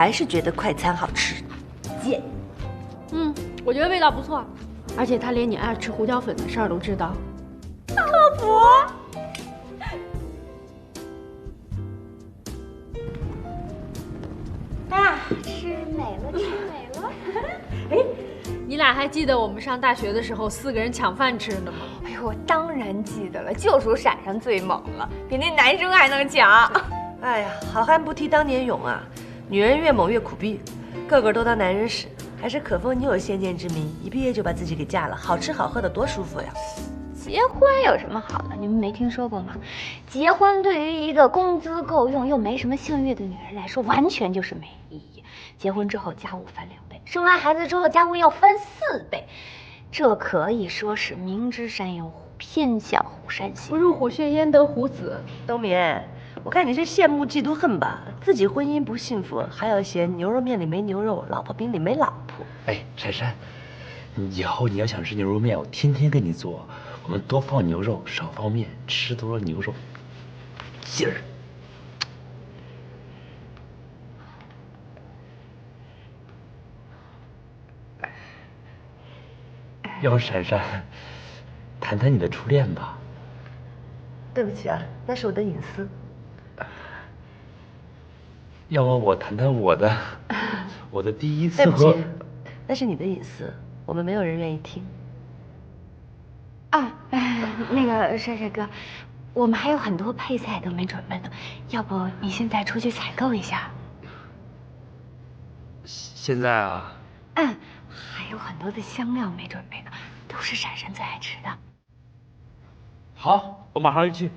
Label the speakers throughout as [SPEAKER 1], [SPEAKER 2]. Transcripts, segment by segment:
[SPEAKER 1] 还是觉得快餐好吃。贱。
[SPEAKER 2] 我觉得味道不错，而且他连你爱吃胡椒粉的事儿都知道。
[SPEAKER 1] 靠谱。
[SPEAKER 3] 啊，吃美了，吃美了。
[SPEAKER 2] 哎，你俩还记得我们上大学的时候4个人抢饭吃呢吗？
[SPEAKER 3] 哎呦，我当然记得了，就属闪闪最猛了，比那男生还能抢。
[SPEAKER 1] 哎呀，好汉不提当年勇啊！女人越猛越苦逼，个个都当男人使。还是可风你有先见之明，一毕业就把自己给嫁了，好吃好喝的多舒服呀！
[SPEAKER 3] 结婚有什么好的？你们没听说过吗？结婚对于一个工资够用又没什么性欲的女人来说，完全就是没意义。结婚之后家务翻2倍，生完孩子之后家务要翻4倍，这可以说是明知山有虎，偏向虎山行。
[SPEAKER 2] 不入虎穴焉得虎子。
[SPEAKER 1] 冬眠，我看你是羡慕嫉妒恨吧？自己婚姻不幸福，还要嫌牛肉面里没牛肉，老婆饼里没老婆。
[SPEAKER 4] 哎，珊珊，以后你要想吃牛肉面，我天天给你做。我们多放牛肉，少放面，吃多了牛肉劲儿。要不珊珊，谈谈你的初恋吧。
[SPEAKER 1] 对不起啊，那是我的隐私。
[SPEAKER 4] 要么我谈谈我的，我的第一次和。
[SPEAKER 1] 对不起，那是你的隐私，我们没有人愿意听。
[SPEAKER 3] 啊，那个帅帅哥，我们还有很多配菜都没准备呢，要不你现在出去采购一下？
[SPEAKER 4] 现在啊？
[SPEAKER 3] 还有很多的香料没准备呢，都是闪闪最爱吃的。
[SPEAKER 4] 好，我马上就去。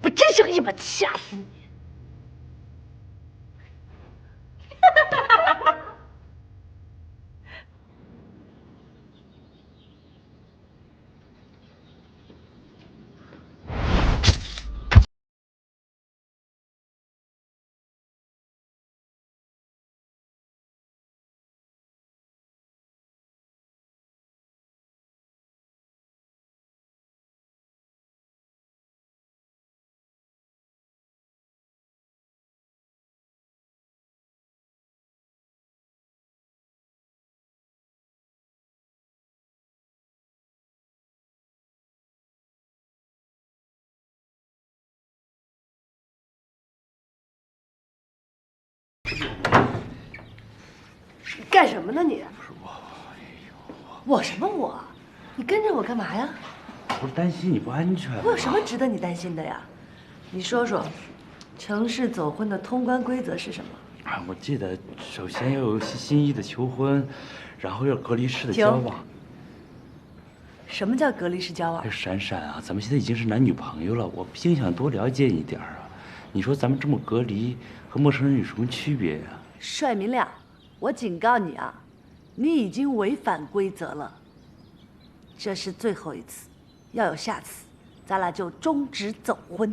[SPEAKER 1] 我真想一把掐死你！干什么呢你？我什么我？你跟着我干嘛呀？
[SPEAKER 4] 我是担心你不安全。
[SPEAKER 1] 我有什么值得你担心的呀？你说说，城市走婚的通关规则是什么？
[SPEAKER 4] 啊，我记得首先要有心仪的求婚，然后要隔离式的交往。
[SPEAKER 1] 什么叫隔离式交往？
[SPEAKER 4] 闪闪啊，咱们现在已经是男女朋友了，我毕竟想多了解你一点啊。你说咱们这么隔离，和陌生人有什么区别呀？
[SPEAKER 1] 帅明亮，我警告你啊，你已经违反规则了。这是最后一次，要有下次，咱俩就终止走婚。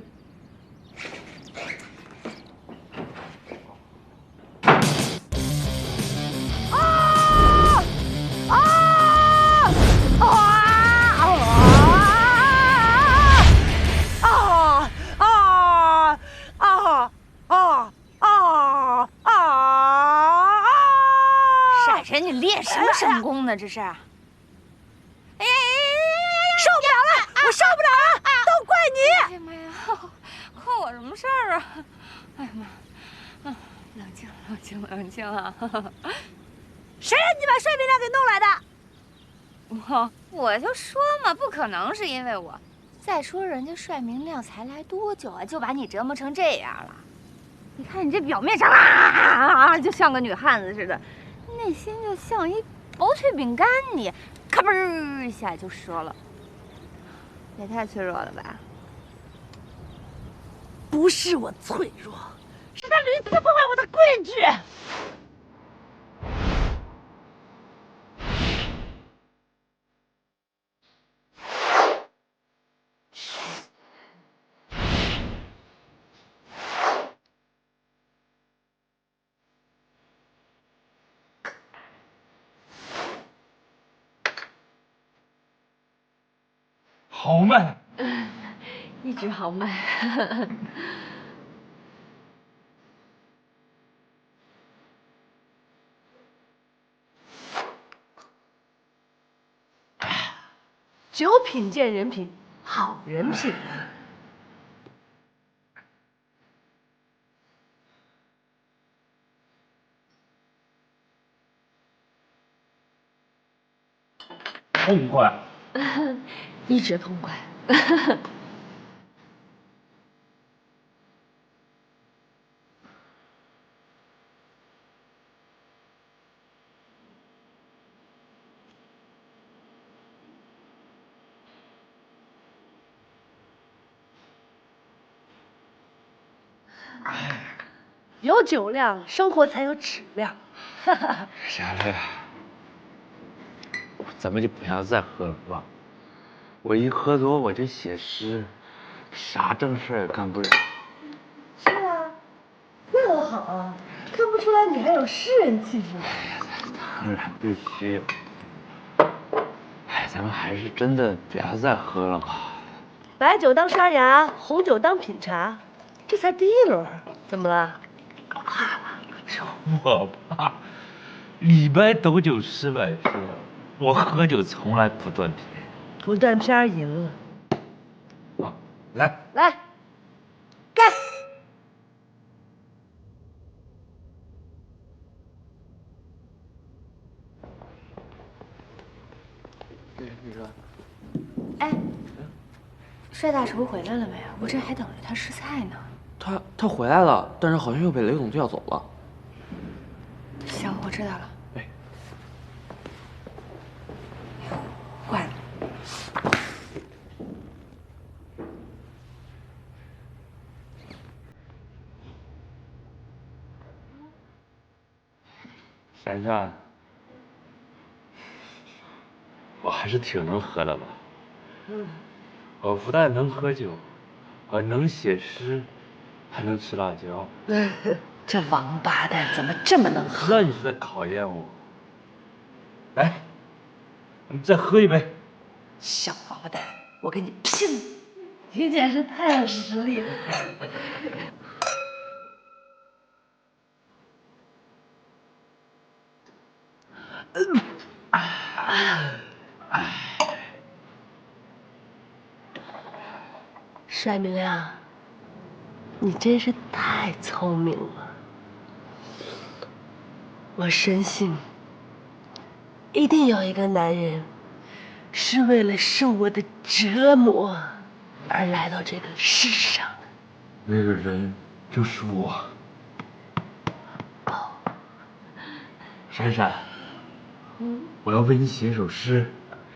[SPEAKER 3] 闪闪，你练什么神功呢？这是？哎呀，
[SPEAKER 1] 受不了了，我受不了了，都怪你！
[SPEAKER 3] 哎呀妈呀，关我什么事儿啊？哎呀妈，冷静，冷静，冷静啊！
[SPEAKER 1] 谁让你把帅明亮给弄来的？
[SPEAKER 3] 我就说嘛，不可能是因为我。再说人家帅明亮才来多久啊，就把你折磨成这样了？你看你这表面上就像个女汉子似的，内心就像一薄脆饼干，你咔嘣一下就折了，也太脆弱了吧？
[SPEAKER 1] 不是我脆弱，是他屡次破坏我的规矩。
[SPEAKER 4] 好慢。
[SPEAKER 2] 一直好卖。
[SPEAKER 5] 酒品见人品，好人品。
[SPEAKER 4] 痛快。
[SPEAKER 2] 一直痛快。
[SPEAKER 5] 有酒量，生活才有质量。
[SPEAKER 4] 下来，咱们就不要再喝了吧。我一喝多我就写诗，啥正事也干不了。
[SPEAKER 5] 是啊，那多好啊！看不出来你还有诗人气质。
[SPEAKER 4] 当然必须。哎，咱们还是真的不要再喝了吧。
[SPEAKER 5] 白酒当刷牙，红酒当品茶，这才第一轮，怎么了？
[SPEAKER 4] 我怕李白斗酒诗百篇，我喝酒从来不断片。
[SPEAKER 5] 不断片赢了。
[SPEAKER 4] 好，来，
[SPEAKER 5] 来，干！
[SPEAKER 4] 你说，
[SPEAKER 3] 哎，帅大厨回来了没有？我这还等着他试菜呢。
[SPEAKER 6] 他回来了，但是好像又被雷总叫走了。
[SPEAKER 3] 行，我知道了。
[SPEAKER 6] 哎，
[SPEAKER 3] 坏了。
[SPEAKER 4] 珊珊，我还是挺能喝的吧？我不但能喝酒，我能写诗，还能吃辣椒。
[SPEAKER 5] 这王八蛋怎么这么能喝？
[SPEAKER 4] 知道你是在考验我。来，我们再喝一杯。
[SPEAKER 5] 小王八蛋，我跟你拼！你简直太有实力了。帅明亮，你真是太聪明了。我深信，一定有一个男人，是为了受我的折磨而来到这个世上的。
[SPEAKER 4] 那个人就是我。珊珊，我要为你写一首诗。